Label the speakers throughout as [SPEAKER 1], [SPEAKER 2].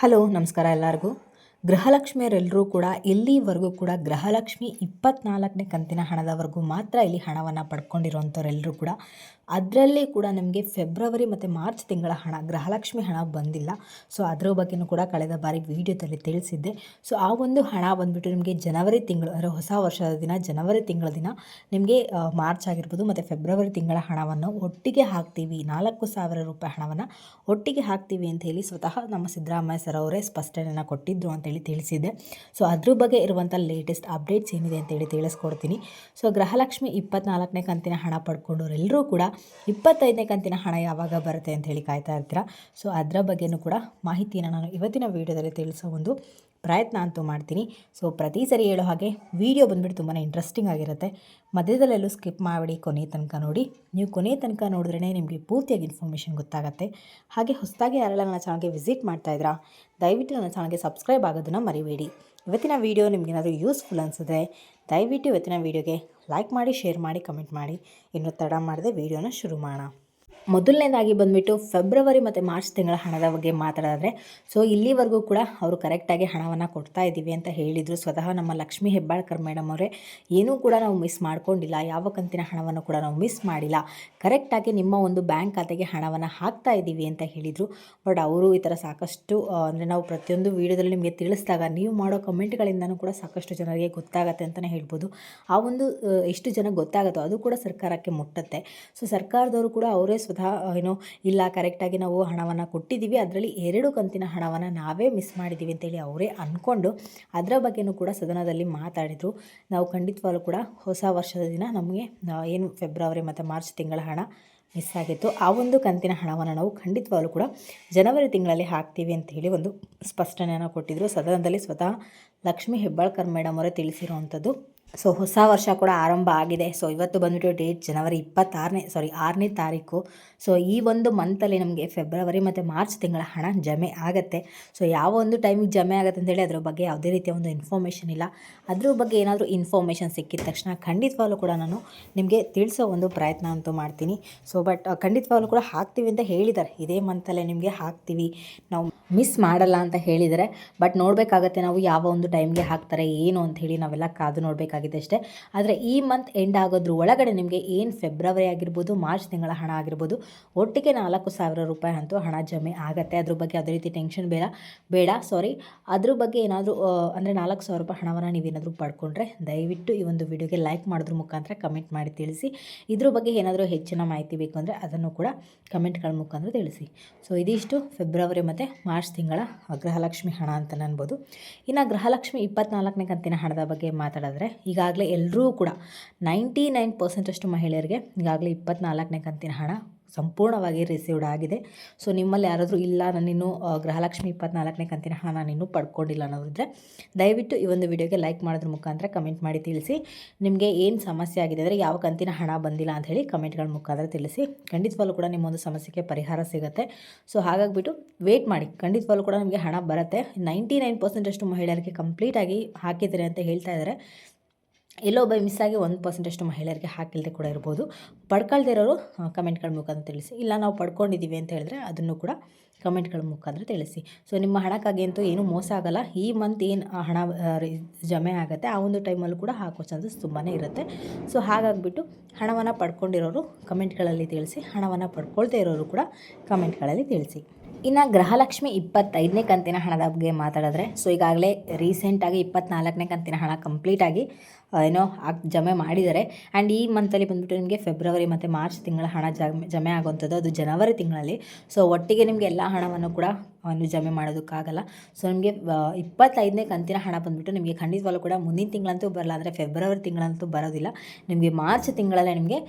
[SPEAKER 1] Hello ನಮಸ್ಕಾರ ಎಲ್ಲರಿಗೂ. ಗೃಹಲಕ್ಷ್ಮಿಯರೆಲ್ಲರೂ ಕೂಡ ಇಲ್ಲಿವರೆಗೂ ಕೂಡ ಗೃಹಲಕ್ಷ್ಮಿ 24ನೇ ಕಂತಿನ ಹಣದವರೆಗೂ ಮಾತ್ರ ಇಲ್ಲಿ ಹಣವನ್ನು ಪಡ್ಕೊಂಡಿರುವಂಥವರೆಲ್ಲರೂ ಕೂಡ ಅದರಲ್ಲಿ ಕೂಡ ನಮಗೆ ಫೆಬ್ರವರಿ ಮತ್ತು ಮಾರ್ಚ್ ತಿಂಗಳ ಹಣ ಗೃಹಲಕ್ಷ್ಮಿ ಹಣ ಬಂದಿಲ್ಲ. ಸೊ ಅದರ ಬಗ್ಗೆಯೂ ಕೂಡ ಕಳೆದ ಬಾರಿ ವಿಡಿಯೋದಲ್ಲಿ ತಿಳಿಸಿದ್ದೆ. ಸೊ ಆ ಒಂದು ಹಣ ಬಂದುಬಿಟ್ಟು ನಿಮಗೆ ಜನವರಿ ತಿಂಗಳು ಅಂದರೆ ಹೊಸ ವರ್ಷದ ದಿನ ಜನವರಿ ತಿಂಗಳ ದಿನ ನಿಮಗೆ ಮಾರ್ಚ್ ಆಗಿರ್ಬೋದು ಮತ್ತು ಫೆಬ್ರವರಿ ತಿಂಗಳ ಹಣವನ್ನು ಒಟ್ಟಿಗೆ ಹಾಕ್ತೀವಿ, 4,000 ರೂಪಾಯಿ ಹಣವನ್ನು ಒಟ್ಟಿಗೆ ಹಾಕ್ತೀವಿ ಅಂತ ಹೇಳಿ ಸ್ವತಃ ನಮ್ಮ ಸಿದ್ದರಾಮಯ್ಯ ಸರ್ ಅವರೇ ಸ್ಪಷ್ಟನೆಯನ್ನು ಕೊಟ್ಟಿದ್ದರು ಅಂತೇಳಿ ತಿಳಿಸಿದೆ. ಸೊ ಅದ್ರ ಬಗ್ಗೆ ಇರುವಂಥ ಲೇಟೆಸ್ಟ್ ಅಪ್ಡೇಟ್ಸ್ ಏನಿದೆ ಅಂತೇಳಿ ತಿಳಿಸ್ಕೊಡ್ತೀನಿ. ಸೊ ಗೃಹಲಕ್ಷ್ಮಿ 24ನೇ ಕಂತಿನ ಹಣ ಪಡ್ಕೊಂಡವರೆಲ್ಲರೂ ಕೂಡ 25ನೇ ಕಂತಿನ ಹಣ ಯಾವಾಗ ಬರುತ್ತೆ ಅಂತ ಹೇಳಿ ಕಾಯ್ತಾ ಇರ್ತೀರಾ. ಸೊ ಅದರ ಬಗ್ಗೆಯೂ ಕೂಡ ಮಾಹಿತಿಯನ್ನು ನಾನು ಇವತ್ತಿನ ವೀಡಿಯೋದಲ್ಲಿ ತಿಳಿಸೋ ಒಂದು ಪ್ರಯತ್ನ ಅಂತೂ ಮಾಡ್ತೀನಿ. ಸೊ ಪ್ರತಿ ಸರಿ ಹೇಳೋ ಹಾಗೆ ವಿಡಿಯೋ ಬಂದುಬಿಟ್ಟು ತುಂಬಾ ಇಂಟ್ರೆಸ್ಟಿಂಗ್ ಆಗಿರುತ್ತೆ. ಮಧ್ಯದಲ್ಲೆಲ್ಲೂ ಸ್ಕಿಪ್ ಮಾಡಿ ಕೊನೆ ತನಕ ನೋಡಿ. ನೀವು ಕೊನೆ ತನಕ ನೋಡಿದ್ರೇ ನಿಮಗೆ ಪೂರ್ತಿಯಾಗಿ ಇನ್ಫಾರ್ಮೇಷನ್ ಗೊತ್ತಾಗುತ್ತೆ. ಹಾಗೆ ಹೊಸದಾಗಿ ಯಾರೆಲ್ಲ ನನ್ನ ಚಾನಲ್ಗೆ ವಿಸಿಟ್ ಮಾಡ್ತಾಯಿದ್ರಾ ದಯವಿಟ್ಟು ನನ್ನ ಚಾನಲ್ಗೆ ಸಬ್ಸ್ಕ್ರೈಬ್ ಆಗೋದನ್ನು ಮರಿಬೇಡಿ. ಇವತ್ತಿನ ವೀಡಿಯೋ ನಿಮಗೇನಾದರೂ ಯೂಸ್ಫುಲ್ ಅನಿಸಿದ್ರೆ ದಯವಿಟ್ಟು ಇವತ್ತಿನ ವೀಡಿಯೋಗೆ ಲೈಕ್ ಮಾಡಿ, ಶೇರ್ ಮಾಡಿ, ಕಮೆಂಟ್ ಮಾಡಿ. ಇನ್ನು ತಡ ಮಾಡದೆ ವೀಡಿಯೋನ ಶುರು ಮಾಡೋಣ. ಮೊದಲನೇದಾಗಿ ಬಂದುಬಿಟ್ಟು ಫೆಬ್ರವರಿ ಮತ್ತು ಮಾರ್ಚ್ ತಿಂಗಳ ಹಣದ ಬಗ್ಗೆ ಮಾತಾಡಿದ್ರೆ, ಸೊ ಇಲ್ಲಿವರೆಗೂ ಕೂಡ ಅವರು ಕರೆಕ್ಟಾಗಿ ಹಣವನ್ನು ಕೊಡ್ತಾ ಇದ್ದೀವಿ ಅಂತ ಹೇಳಿದರು. ಸ್ವತಃ ನಮ್ಮ ಲಕ್ಷ್ಮೀ ಹೆಬ್ಬಾಳ್ಕರ್ ಮೇಡಮ್ ಅವರೇ ಏನೂ ಕೂಡ ನಾವು ಮಿಸ್ ಮಾಡ್ಕೊಂಡಿಲ್ಲ, ಯಾವ ಕಂತಿನ ಹಣವನ್ನು ಕೂಡ ನಾವು ಮಿಸ್ ಮಾಡಿಲ್ಲ, ಕರೆಕ್ಟಾಗಿ ನಿಮ್ಮ ಒಂದು ಬ್ಯಾಂಕ್ ಖಾತೆಗೆ ಹಣವನ್ನು ಹಾಕ್ತಾ ಇದ್ದೀವಿ ಅಂತ ಹೇಳಿದರು. ಬಟ್ ಅವರು ಈ ಥರ ಸಾಕಷ್ಟು ಅಂದರೆ ನಾವು ಪ್ರತಿಯೊಂದು ವೀಡಿಯೋದಲ್ಲಿ ನಿಮಗೆ ತಿಳಿಸಿದಾಗ ನೀವು ಮಾಡೋ ಕಮೆಂಟ್ಗಳಿಂದನೂ ಕೂಡ ಸಾಕಷ್ಟು ಜನರಿಗೆ ಗೊತ್ತಾಗತ್ತೆ ಅಂತಲೇ ಹೇಳ್ಬೋದು. ಆ ಒಂದು ಎಷ್ಟು ಜನ ಗೊತ್ತಾಗುತ್ತೋ ಅದು ಕೂಡ ಸರ್ಕಾರಕ್ಕೆ ಮುಟ್ಟುತ್ತೆ. ಸೊ ಸರ್ಕಾರದವರು ಕೂಡ ಅವರೇ ಏನೋ ಇಲ್ಲ ಕರೆಕ್ಟಾಗಿ ನಾವು ಹಣವನ್ನು ಕೊಟ್ಟಿದ್ದೀವಿ, ಅದರಲ್ಲಿ 2 ಕಂತಿನ ಹಣವನ್ನು ನಾವೇ ಮಿಸ್ ಮಾಡಿದ್ದೀವಿ ಅಂತೇಳಿ ಅವರೇ ಅಂದ್ಕೊಂಡು ಅದರ ಬಗ್ಗೆಯೂ ಕೂಡ ಸದನದಲ್ಲಿ ಮಾತಾಡಿದರು. ನಾವು ಖಂಡಿತವಾಗ್ಲೂ ಕೂಡ ಹೊಸ ವರ್ಷದ ದಿನ ನಮಗೆ ಏನು ಫೆಬ್ರವರಿ ಮತ್ತು ಮಾರ್ಚ್ ತಿಂಗಳ ಹಣ ಮಿಸ್ ಆಗಿತ್ತು ಆ ಒಂದು ಕಂತಿನ ಹಣವನ್ನು ನಾವು ಖಂಡಿತವಾಗ್ಲೂ ಕೂಡ ಜನವರಿ ತಿಂಗಳಲ್ಲಿ ಹಾಕ್ತೀವಿ ಅಂತ ಹೇಳಿ ಒಂದು ಸ್ಪಷ್ಟನೆಯನ್ನು ಕೊಟ್ಟಿದ್ದರು. ಸದನದಲ್ಲಿ ಸ್ವತಃ ಲಕ್ಷ್ಮೀ ಹೆಬ್ಬಾಳ್ಕರ್ ಮೇಡಮ್ ಅವರೇ ತಿಳಿಸಿರುವಂಥದ್ದು. ಸೊ ಹೊಸ ವರ್ಷ ಕೂಡ ಆರಂಭ ಆಗಿದೆ. ಸೊ ಇವತ್ತು ಬಂದುಬಿಟ್ಟು ಡೇಟ್ ಜನವರಿ 6ನೇ ತಾರೀಕು. ಸೊ ಈ ಒಂದು ಮಂತಲ್ಲಿ ನಮಗೆ ಫೆಬ್ರವರಿ ಮತ್ತು ಮಾರ್ಚ್ ತಿಂಗಳ ಹಣ ಜಮೆ ಆಗುತ್ತೆ. ಸೊ ಯಾವ ಒಂದು ಟೈಮಿಗೆ ಜಮೆ ಆಗುತ್ತೆ ಅಂತೇಳಿ ಅದ್ರ ಬಗ್ಗೆ ಯಾವುದೇ ರೀತಿಯ ಒಂದು ಇನ್ಫಾರ್ಮೇಷನ್ ಇಲ್ಲ. ಅದ್ರ ಬಗ್ಗೆ ಏನಾದರೂ ಇನ್ಫಾರ್ಮೇಷನ್ ಸಿಕ್ಕಿದ ತಕ್ಷಣ ಖಂಡಿತವಾಗ್ಲೂ ಕೂಡ ನಾನು ನಿಮಗೆ ತಿಳಿಸೋ ಒಂದು ಪ್ರಯತ್ನ ಅಂತೂ ಮಾಡ್ತೀನಿ. ಸೊ ಬಟ್ ಖಂಡಿತವಾಗ್ಲೂ ಕೂಡ ಹಾಕ್ತೀವಿ ಅಂತ ಹೇಳಿದ್ದಾರೆ, ಇದೇ ಮಂತಲ್ಲೇ ನಿಮಗೆ ಹಾಕ್ತೀವಿ, ನಾವು ಮಿಸ್ ಮಾಡಲ್ಲ ಅಂತ ಹೇಳಿದರೆ. ಬಟ್ ನೋಡಬೇಕಾಗತ್ತೆ ನಾವು ಯಾವ ಒಂದು ಟೈಮ್ಗೆ ಹಾಕ್ತಾರೆ ಏನು ಅಂತ ಹೇಳಿ ನಾವೆಲ್ಲ ಕಾದು ನೋಡಬೇಕಾಗಿದೆ ಅಷ್ಟೇ. ಆದರೆ ಈ ಮಂತ್ ಎಂಡ್ ಆಗೋದ್ರ ಒಳಗಡೆ ನಿಮಗೆ ಏನು ಫೆಬ್ರವರಿ ಆಗಿರ್ಬೋದು ಮಾರ್ಚ್ ತಿಂಗಳ ಹಣ ಆಗಿರ್ಬೋದು ಒಟ್ಟಿಗೆ 4,000 ರೂಪಾಯಿ ಅಂತೂ ಹಣ ಜಮೆ ಆಗುತ್ತೆ. ಅದ್ರ ಬಗ್ಗೆ ಯಾವುದೇ ರೀತಿ ಟೆನ್ಷನ್ ಬೇಡ. ಅದ್ರ ಬಗ್ಗೆ ಏನಾದರೂ ಅಂದರೆ 4,000 ರೂಪಾಯಿ ಹಣವನ್ನು ನೀವೇನಾದರೂ ಪಡ್ಕೊಂಡ್ರೆ ದಯವಿಟ್ಟು ಈ ಒಂದು ವಿಡಿಯೋಗೆ ಲೈಕ್ ಮಾಡೋದ್ರ ಮುಖಾಂತರ ಕಮೆಂಟ್ ಮಾಡಿ ತಿಳಿಸಿ. ಇದ್ರ ಬಗ್ಗೆ ಏನಾದರೂ ಹೆಚ್ಚಿನ ಮಾಹಿತಿ ಬೇಕು ಅಂದರೆ ಅದನ್ನು ಕೂಡ ಕಮೆಂಟ್ಗಳ ಮುಖಾಂತರ ತಿಳಿಸಿ. ಸೊ ಇದಿಷ್ಟು ಫೆಬ್ರವರಿ ಮತ್ತು ಮಾರ್ಚ್ ತಿಂಗಳ ಗೃಹಲಕ್ಷ್ಮಿ ಹಣ ಅಂತ ಅನ್ಬೋದು. ಇನ್ನು ಗೃಹಲಕ್ಷ್ಮಿ 24ನೇ ಕಂತಿನ ಹಣದ ಬಗ್ಗೆ ಮಾತಾಡಿದ್ರೆ ಈಗಾಗಲೇ ಎಲ್ಲರೂ ಕೂಡ 99% ಅಷ್ಟು ಮಹಿಳೆಯರಿಗೆ ಈಗಾಗಲೇ 24ನೇ ಕಂತಿನ ಹಣ ಸಂಪೂರ್ಣವಾಗಿ ರಿಸೀವ್ಡ್ ಆಗಿದೆ. ಸೊ ನಿಮ್ಮಲ್ಲಿ ಯಾರಾದರೂ ಇಲ್ಲ ನಾನಿನ್ನೂ ಗೃಹಲಕ್ಷ್ಮಿ 24ನೇ ಕಂತಿನ ಹಣ ನಾನಿನ್ನೂ ಪಡ್ಕೊಂಡಿಲ್ಲ ಅನ್ನೋದಿದ್ರೆ ದಯವಿಟ್ಟು ಈ ಒಂದು ವಿಡಿಯೋಗೆ ಲೈಕ್ ಮಾಡೋದ್ರ ಮುಖಾಂತರ ಕಮೆಂಟ್ ಮಾಡಿ ತಿಳಿಸಿ. ನಿಮಗೆ ಏನು ಸಮಸ್ಯೆ ಆಗಿದೆ ಅಂದರೆ ಯಾವ ಕಂತಿನ ಹಣ ಬಂದಿಲ್ಲ ಅಂತ ಹೇಳಿ ಕಮೆಂಟ್ಗಳ ಮುಖಾಂತರ ತಿಳಿಸಿ. ಖಂಡಿತವಾಗ್ಲೂ ಕೂಡ ನಿಮ್ಮೊಂದು ಸಮಸ್ಯೆಗೆ ಪರಿಹಾರ ಸಿಗುತ್ತೆ. ಸೊ ಹಾಗಾಗಿಬಿಟ್ಟು ವೇಟ್ ಮಾಡಿ, ಖಂಡಿತವಾಗ್ಲೂ ಕೂಡ ನಿಮಗೆ ಹಣ ಬರುತ್ತೆ. 99% ಅಷ್ಟು ಮಹಿಳೆಯರಿಗೆ ಕಂಪ್ಲೀಟಾಗಿ ಹಾಕಿದ್ದಾರೆ ಅಂತ ಹೇಳ್ತಾ ಇದ್ದಾರೆ. ಎಲ್ಲೋ ಬೈ ಮಿಸ್ಸಾಗಿ 1% ಅಷ್ಟು ಮಹಿಳೆಯರಿಗೆ ಹಾಕಿಲ್ಲದೆ ಕೂಡ ಇರ್ಬೋದು. ಪಡ್ಕೊಳ್ದೇ ಇರೋರು ಕಮೆಂಟ್ಗಳ ಮುಖಾಂತರ ತಿಳಿಸಿ. ಇಲ್ಲ ನಾವು ಪಡ್ಕೊಂಡಿದ್ದೀವಿ ಅಂತ ಹೇಳಿದ್ರೆ ಅದನ್ನು ಕೂಡ ಕಮೆಂಟ್ಗಳ ಮುಖಾಂತರ ತಿಳಿಸಿ. ಸೊ ನಿಮ್ಮ ಹಣಕ್ಕಾಗಿ ಅಂತೂ ಏನೂ ಮೋಸ ಆಗೋಲ್ಲ. ಈ ಮಂತ್ ಏನು ಹಣ ಜಮೆ ಆಗುತ್ತೆ ಆ ಒಂದು ಟೈಮಲ್ಲೂ ಕೂಡ ಹಾಕೋ ಚಾನ್ಸಸ್ ತುಂಬಾ ಇರುತ್ತೆ. ಸೊ ಹಾಗಾಗಿಬಿಟ್ಟು ಹಣವನ್ನು ಪಡ್ಕೊಂಡಿರೋರು ಕಮೆಂಟ್ಗಳಲ್ಲಿ ತಿಳಿಸಿ, ಹಣವನ್ನು ಪಡ್ಕೊಳ್ತಾ ಇರೋರು ಕೂಡ ಕಮೆಂಟ್ಗಳಲ್ಲಿ ತಿಳಿಸಿ. ಇನ್ನು ಗೃಹಲಕ್ಷ್ಮಿ 25ನೇ ಕಂತಿನ ಹಣದ ಬಗ್ಗೆ ಮಾತಾಡಿದ್ರೆ, ಸೊ ಈಗಾಗಲೇ ರೀಸೆಂಟಾಗಿ 24ನೇ ಕಂತಿನ ಹಣ ಕಂಪ್ಲೀಟಾಗಿ ಜಮೆ ಮಾಡಿದ್ದಾರೆ. ಆ್ಯಂಡ್ ಈ ಮಂತಲ್ಲಿ ಬಂದುಬಿಟ್ಟು ನಿಮಗೆ ಫೆಬ್ರವರಿ ಮತ್ತು ಮಾರ್ಚ್ ತಿಂಗಳ ಹಣ ಜಮೆ ಆಗುವಂಥದ್ದು ಅದು ಜನವರಿ ತಿಂಗಳಲ್ಲಿ. ಸೊ ಒಟ್ಟಿಗೆ ನಿಮಗೆ ಎಲ್ಲ ಹಣವನ್ನು ಕೂಡ ಜಮೆ ಮಾಡೋದಕ್ಕಾಗಲ್ಲ. ಸೊ ನಿಮಗೆ 25ನೇ ಕಂತಿನ ಹಣ ಬಂದುಬಿಟ್ಟು ನಿಮಗೆ ಖಂಡಿತವಾಗ್ಲೂ ಕೂಡ ಮುಂದಿನ ತಿಂಗಳಂತೂ ಬರಲ್ಲ, ಅಂದರೆ ಫೆಬ್ರವರಿ ತಿಂಗಳಂತೂ ಬರೋದಿಲ್ಲ. ನಿಮಗೆ ಮಾರ್ಚ್ ತಿಂಗಳಲ್ಲೇ ನಿಮಗೆ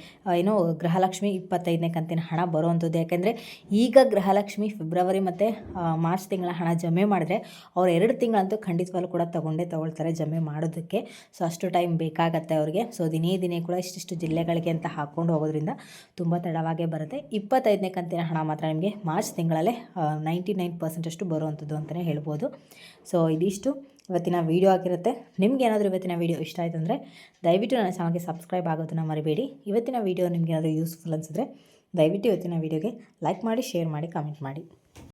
[SPEAKER 1] ಗೃಹಲಕ್ಷ್ಮಿ 25ನೇ ಕಂತಿನ ಹಣ ಬರುವಂಥದ್ದು. ಯಾಕೆಂದರೆ ಈಗ ಗೃಹಲಕ್ಷ್ಮಿ ಫೆಬ್ರವರಿ ಮತ್ತು ಮಾರ್ಚ್ ತಿಂಗಳ ಹಣ ಜಮೆ ಮಾಡಿದ್ರೆ ಅವ್ರು 2 ತಿಂಗಳಂತೂ ಖಂಡಿತವಾಗ್ಲೂ ಕೂಡ ತಗೊಳ್ತಾರೆ ಜಮೆ ಮಾಡೋದಕ್ಕೆ. ಸೊ ಅಷ್ಟು ಟೈಮ್ ಬೇಕಾಗತ್ತೆ ಅವ್ರಿಗೆ. ಸೊ ದಿನೇ ಕೂಡ ಇಷ್ಟಿಷ್ಟು ಜಿಲ್ಲೆಗಳಿಗೆ ಅಂತ ಹಾಕ್ಕೊಂಡು ಹೋಗೋದ್ರಿಂದ ತುಂಬ ತಡವಾಗೇ ಬರುತ್ತೆ. 25ನೇ ಕಂತಿನ ಹಣ ಮಾತ್ರ ನಿಮಗೆ ಮಾರ್ಚ್ ತಿಂಗಳಲ್ಲೇ 99% ಅಷ್ಟು ಬರುವಂಥದ್ದು ಅಂತಲೇ ಹೇಳ್ಬೋದು. ಸೊ ಇದಿಷ್ಟು ಇವತ್ತಿನ ವೀಡಿಯೋ ಆಗಿರುತ್ತೆ. ನಿಮ್ಗೆ ಏನಾದರೂ ಇವತ್ತಿನ ವೀಡಿಯೋ ಇಷ್ಟ ಆಯಿತು ಅಂದರೆ ದಯವಿಟ್ಟು ನನ್ನ ಚಾನಲ್ಗೆ ಸಬ್ಸ್ಕ್ರೈಬ್ ಆಗೋದನ್ನು ಮರಿಬೇಡಿ. ಇವತ್ತಿನ ವೀಡಿಯೋ ನಿಮ್ಗೆ ಏನಾದರೂ ಯೂಸ್ಫುಲ್ ಅನಿಸಿದ್ರೆ ದಯವಿಟ್ಟು ಇವತ್ತಿನ ವೀಡಿಯೋಗೆ ಲೈಕ್ ಮಾಡಿ, ಶೇರ್ ಮಾಡಿ, ಕಮೆಂಟ್ ಮಾಡಿ.